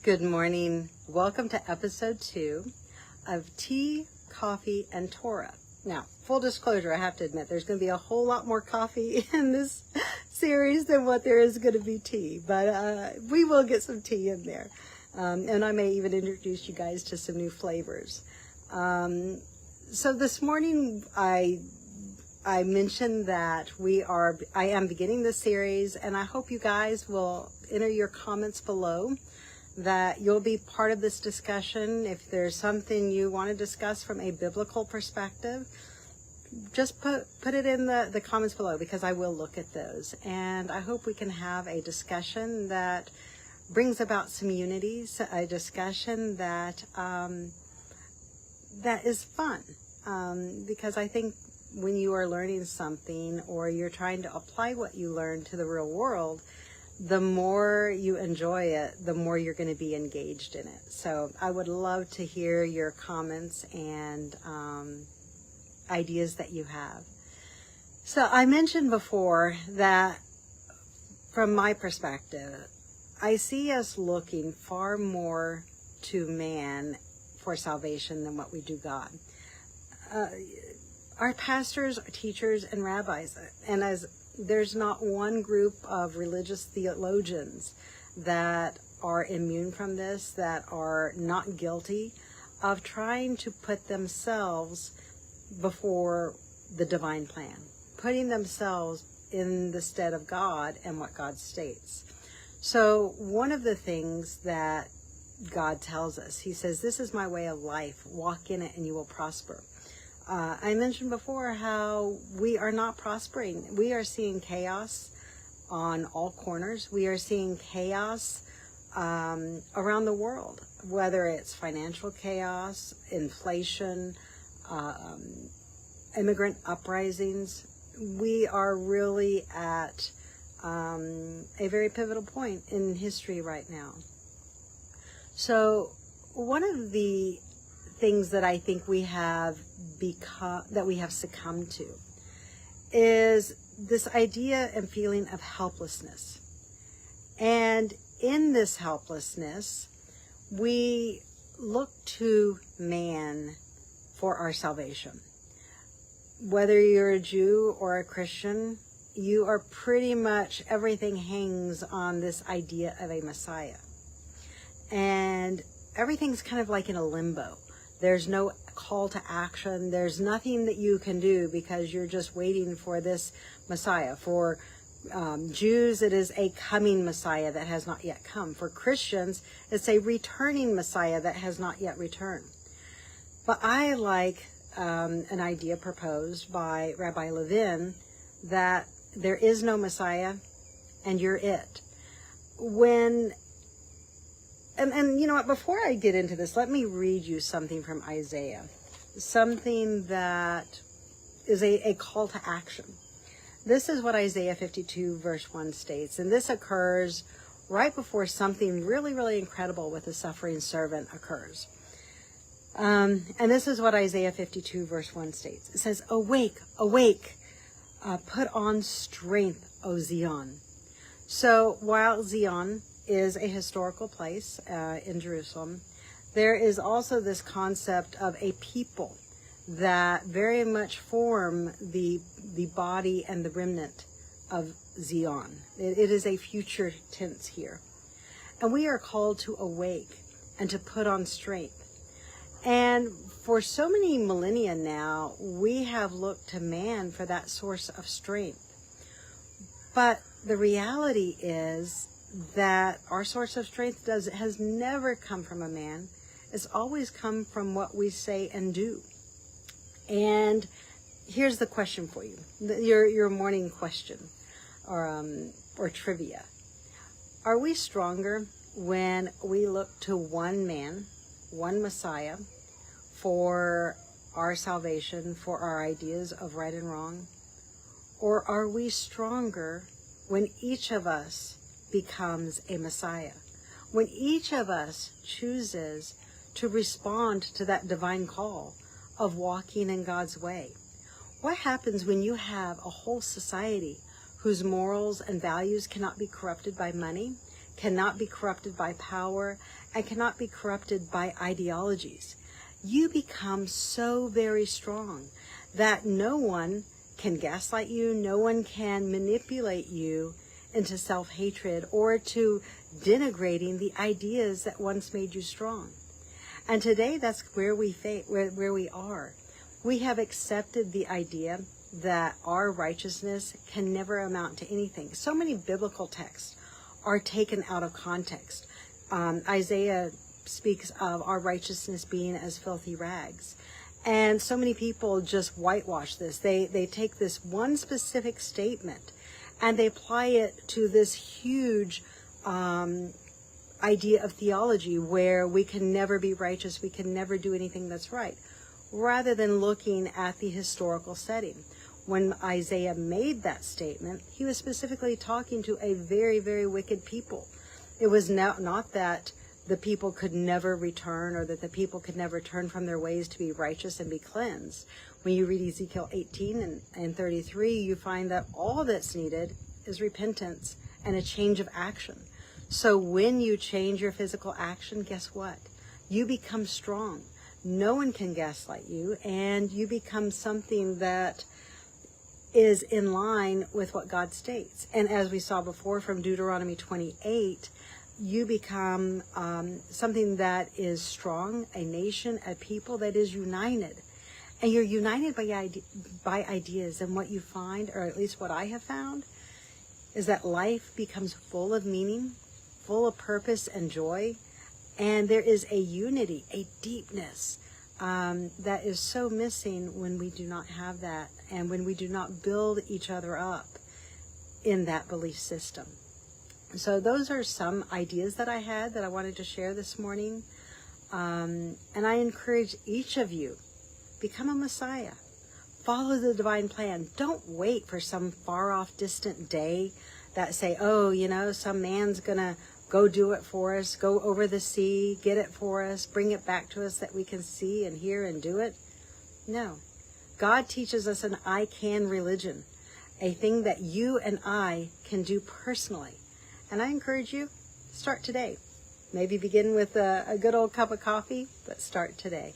Good morning. Welcome to episode 2 of Tea, Coffee, and Torah. Now, full disclosure, I have to admit, there's going to be a whole lot more coffee in this series than what there is going to be tea, but we will get some tea in there. And I may even introduce you guys to some new flavors. So this morning, I mentioned that I am beginning this series, and I hope you guys will enter your comments below, that you'll be part of this discussion. If there's something you want to discuss from a biblical perspective, just put it in the comments below, because I will look at those. And I hope we can have a discussion that brings about some unity, a discussion that that is fun. Because I think when you are learning something, or you're trying to apply what you learn to the real world, the more you enjoy it, the more you're going to be engaged in it. So I would love to hear your comments and ideas that you have. So I mentioned before that from my perspective, I see us looking far more to man for salvation than what we do God. Our pastors, teachers, and rabbis, and as there's not one group of religious theologians that are immune from this, that are not guilty of trying to put themselves before the divine plan, putting themselves in the stead of God and what God states. So one of the things that God tells us, he says, "This is my way of life. Walk in it and you will prosper." I mentioned before how we are not prospering. We are seeing chaos on all corners. We are seeing chaos around the world, whether it's financial chaos, inflation, immigrant uprisings. We are really at a very pivotal point in history right now. So one of the things that I think we have succumbed to is this idea and feeling of helplessness. And in this helplessness, we look to man for our salvation. Whether you're a Jew or a Christian, you are pretty much, everything hangs on this idea of a Messiah. And everything's kind of like in a limbo. There's no call to action. There's nothing that you can do, because you're just waiting for this Messiah. For Jews, it is a coming Messiah that has not yet come. For Christians, it's a returning Messiah that has not yet returned. But I like an idea proposed by Rabbi Levin that there is no Messiah and you're it. And you know what, before I get into this, let me read you something from Isaiah. Something that is a call to action. This is what Isaiah 52 verse 1 states. And this occurs right before something really, really incredible with the suffering servant occurs. And this is what Isaiah 52 verse 1 states. It says, "Awake, awake, put on strength, O Zion." So while Zion is a historical place in Jerusalem, there is also this concept of a people that very much form the body and the remnant of Zion. It is a future tense here. And we are called to awake and to put on strength. And for so many millennia now, we have looked to man for that source of strength. But the reality is that our source of strength has never come from a man. It's always come from what we say and do. And here's the question for you, your morning question or trivia. Are we stronger when we look to one man, one Messiah, for our salvation, for our ideas of right and wrong? Or are we stronger when each of us becomes a Messiah? When each of us chooses to respond to that divine call of walking in God's way? What happens when you have a whole society whose morals and values cannot be corrupted by money, cannot be corrupted by power, and cannot be corrupted by ideologies. You become so very strong that no one can gaslight you, no one can manipulate you into self-hatred or to denigrating the ideas that once made you strong. And today that's where we are. We have accepted the idea that our righteousness can never amount to anything. So many biblical texts are taken out of context. Isaiah speaks of our righteousness being as filthy rags. And so many people just whitewash this. They take this one specific statement and they apply it to this huge idea of theology where we can never be righteous, we can never do anything that's right, rather than looking at the historical setting. When Isaiah made that statement, he was specifically talking to a very, very wicked people. It was not that the people could never return or that the people could never turn from their ways to be righteous and be cleansed. When you read Ezekiel 18 and 33, you find that all that's needed is repentance and a change of action. So when you change your physical action, guess what? You become strong. No one can gaslight you, and you become something that is in line with what God states. And as we saw before from Deuteronomy 28, you become something that is strong, a nation, a people that is united. And you're united by ideas. And what you find, or at least what I have found, is that life becomes full of meaning, full of purpose and joy. And there is a unity, a deepness that is so missing when we do not have that, and when we do not build each other up in that belief system. So those are some ideas that I had that I wanted to share this morning. And I encourage each of you, become a Messiah. Follow the divine plan. Don't wait for some far off distant day that say, oh, you know, some man's going to go do it for us, go over the sea, get it for us, bring it back to us that we can see and hear and do it. No. God teaches us an I can religion, a thing that you and I can do personally. And I encourage you, start today. Maybe begin with a good old cup of coffee, but start today.